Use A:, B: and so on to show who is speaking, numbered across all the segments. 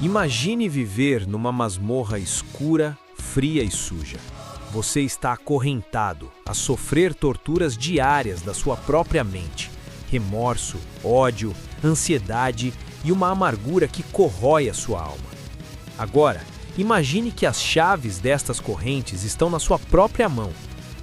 A: Imagine viver numa masmorra escura, fria e suja. Você está acorrentado a sofrer torturas diárias da sua própria mente, remorso, ódio, ansiedade e uma amargura que corrói a sua alma. Agora, imagine que as chaves destas correntes estão na sua própria mão.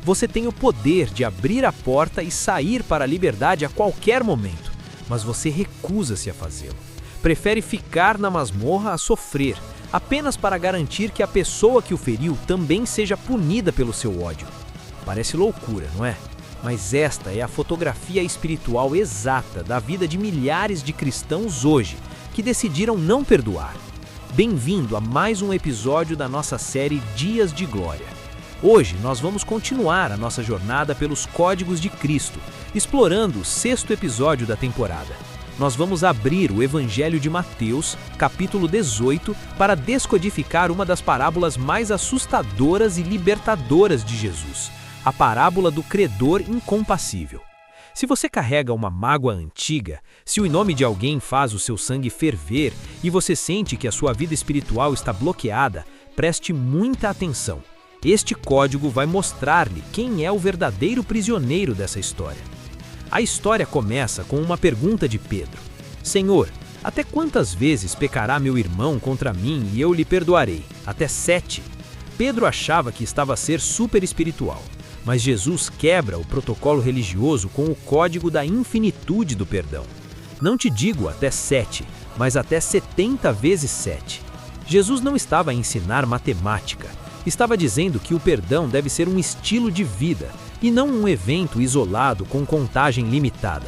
A: Você tem o poder de abrir a porta e sair para a liberdade a qualquer momento, mas você recusa-se a fazê-lo. Prefere ficar na masmorra a sofrer, apenas para garantir que a pessoa que o feriu também seja punida pelo seu ódio. Parece loucura, não é? Mas esta é a fotografia espiritual exata da vida de milhares de cristãos hoje, que decidiram não perdoar. Bem-vindo a mais um episódio da nossa série Dias de Glória. Hoje nós vamos continuar a nossa jornada pelos Códigos de Cristo, explorando o 6º episódio da temporada. Nós vamos abrir o Evangelho de Mateus, capítulo 18, para descodificar uma das parábolas mais assustadoras e libertadoras de Jesus, a parábola do credor incompassível. Se você carrega uma mágoa antiga, se o nome de alguém faz o seu sangue ferver e você sente que a sua vida espiritual está bloqueada, preste muita atenção. Este código vai mostrar-lhe quem é o verdadeiro prisioneiro dessa história. A história começa com uma pergunta de Pedro. Senhor, até quantas vezes pecará meu irmão contra mim e eu lhe perdoarei? Até 7? Pedro achava que estava a ser super espiritual, mas Jesus quebra o protocolo religioso com o código da infinitude do perdão. Não te digo até 7, mas até 70 vezes 7. Jesus não estava a ensinar matemática. Estava dizendo que o perdão deve ser um estilo de vida e não um evento isolado com contagem limitada.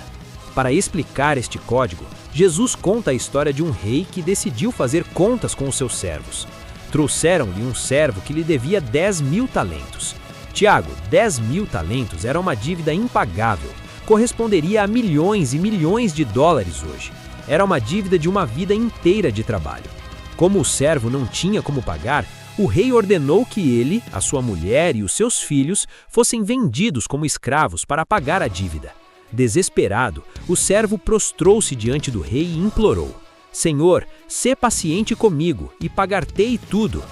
A: Para explicar este código, Jesus conta a história de um rei que decidiu fazer contas com os seus servos. Trouxeram-lhe um servo que lhe devia 10.000 talentos. Tiago, 10.000 talentos era uma dívida impagável, corresponderia a milhões e milhões de dólares hoje. Era uma dívida de uma vida inteira de trabalho. Como o servo não tinha como pagar, o rei ordenou que ele, a sua mulher e os seus filhos fossem vendidos como escravos para pagar a dívida. Desesperado, o servo prostrou-se diante do rei e implorou: Senhor, sê paciente comigo e pagar-te-ei tudo.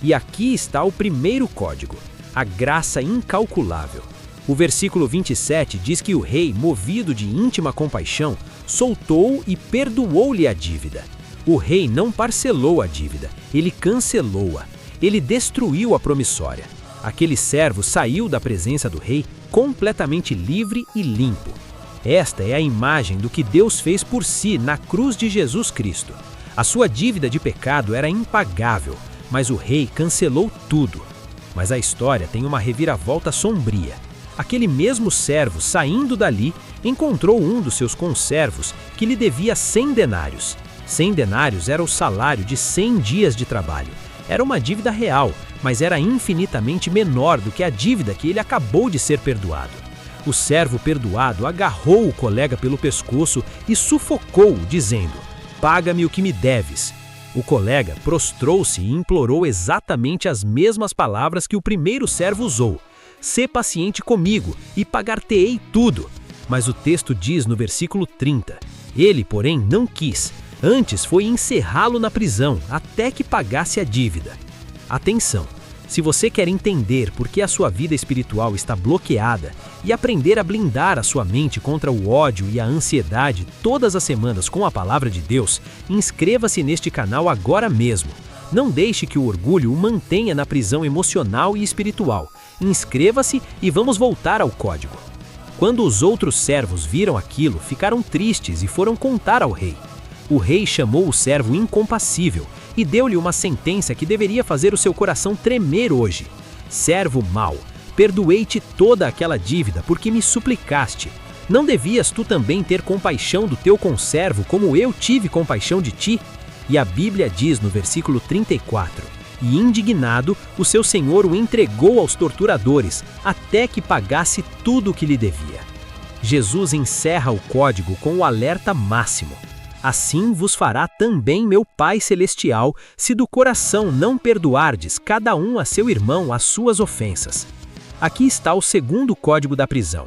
A: E aqui está o primeiro código, a graça incalculável. O versículo 27 diz que o rei, movido de íntima compaixão, soltou e perdoou-lhe a dívida. O rei não parcelou a dívida, ele cancelou-a. Ele destruiu a promissória. Aquele servo saiu da presença do rei completamente livre e limpo. Esta é a imagem do que Deus fez por si na cruz de Jesus Cristo. A sua dívida de pecado era impagável, mas o rei cancelou tudo. Mas a história tem uma reviravolta sombria. Aquele mesmo servo, saindo dali, encontrou um dos seus conservos que lhe devia 100 denários. 100 denários era o salário de 100 dias de trabalho. Era uma dívida real, mas era infinitamente menor do que a dívida que ele acabou de ser perdoado. O servo perdoado agarrou o colega pelo pescoço e sufocou-o, dizendo: Paga-me o que me deves. O colega prostrou-se e implorou exatamente as mesmas palavras que o primeiro servo usou: Sê paciente comigo e pagar-te-ei tudo. Mas o texto diz no versículo 30, ele, porém, não quis. Antes foi encerrá-lo na prisão até que pagasse a dívida. Atenção! Se você quer entender por que a sua vida espiritual está bloqueada e aprender a blindar a sua mente contra o ódio e a ansiedade todas as semanas com a palavra de Deus, inscreva-se neste canal agora mesmo. Não deixe que o orgulho o mantenha na prisão emocional e espiritual. Inscreva-se e vamos voltar ao código. Quando os outros servos viram aquilo, ficaram tristes e foram contar ao rei. O rei chamou o servo incompassível e deu-lhe uma sentença que deveria fazer o seu coração tremer hoje. Servo mau, perdoei-te toda aquela dívida porque me suplicaste. Não devias tu também ter compaixão do teu conservo como eu tive compaixão de ti? E a Bíblia diz no versículo 34, e indignado, o seu senhor o entregou aos torturadores até que pagasse tudo o que lhe devia. Jesus encerra o código com o alerta máximo. Assim vos fará também meu Pai Celestial, se do coração não perdoardes cada um a seu irmão as suas ofensas. Aqui está o segundo código da prisão.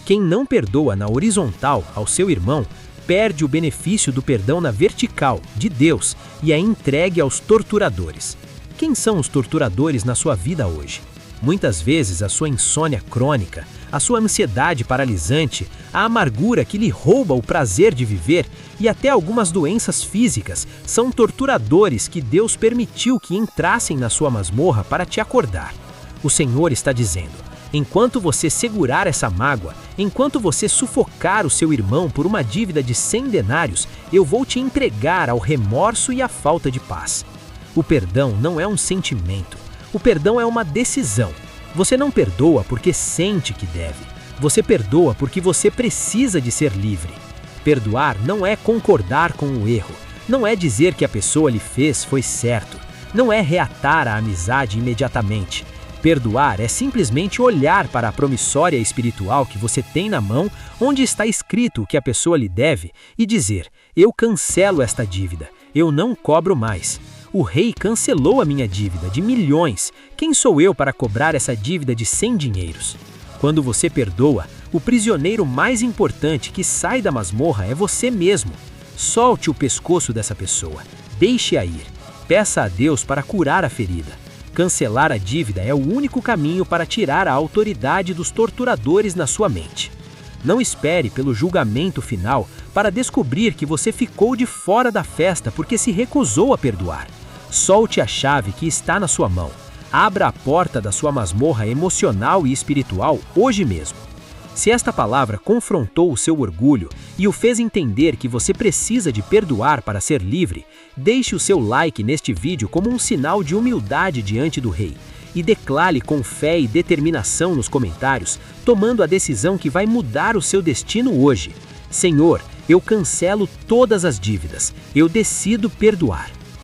A: Quem não perdoa na horizontal ao seu irmão, perde o benefício do perdão na vertical, de Deus, e é entregue aos torturadores. Quem são os torturadores na sua vida hoje? Muitas vezes a sua insônia crônica, a sua ansiedade paralisante, a amargura que lhe rouba o prazer de viver e até algumas doenças físicas são torturadores que Deus permitiu que entrassem na sua masmorra para te acordar. O Senhor está dizendo: enquanto você segurar essa mágoa, enquanto você sufocar o seu irmão por uma dívida de 100 denários, eu vou te entregar ao remorso e à falta de paz. O perdão não é um sentimento. O perdão é uma decisão. Você não perdoa porque sente que deve. Você perdoa porque você precisa de ser livre. Perdoar não é concordar com o erro. Não é dizer que a pessoa lhe fez foi certo. Não é reatar a amizade imediatamente. Perdoar é simplesmente olhar para a promissória espiritual que você tem na mão, onde está escrito o que a pessoa lhe deve, e dizer: eu cancelo esta dívida, eu não cobro mais. O rei cancelou a minha dívida de milhões. Quem sou eu para cobrar essa dívida de 100 dinheiros? Quando você perdoa, o prisioneiro mais importante que sai da masmorra é você mesmo. Solte o pescoço dessa pessoa. Deixe-a ir. Peça a Deus para curar a ferida. Cancelar a dívida é o único caminho para tirar a autoridade dos torturadores na sua mente. Não espere pelo julgamento final para descobrir que você ficou de fora da festa porque se recusou a perdoar. Solte a chave que está na sua mão. Abra a porta da sua masmorra emocional e espiritual hoje mesmo. Se esta palavra confrontou o seu orgulho e o fez entender que você precisa de perdoar para ser livre, deixe o seu like neste vídeo como um sinal de humildade diante do rei. E declare com fé e determinação nos comentários, tomando a decisão que vai mudar o seu destino hoje. Senhor, eu cancelo todas as dívidas, eu decido perdoar.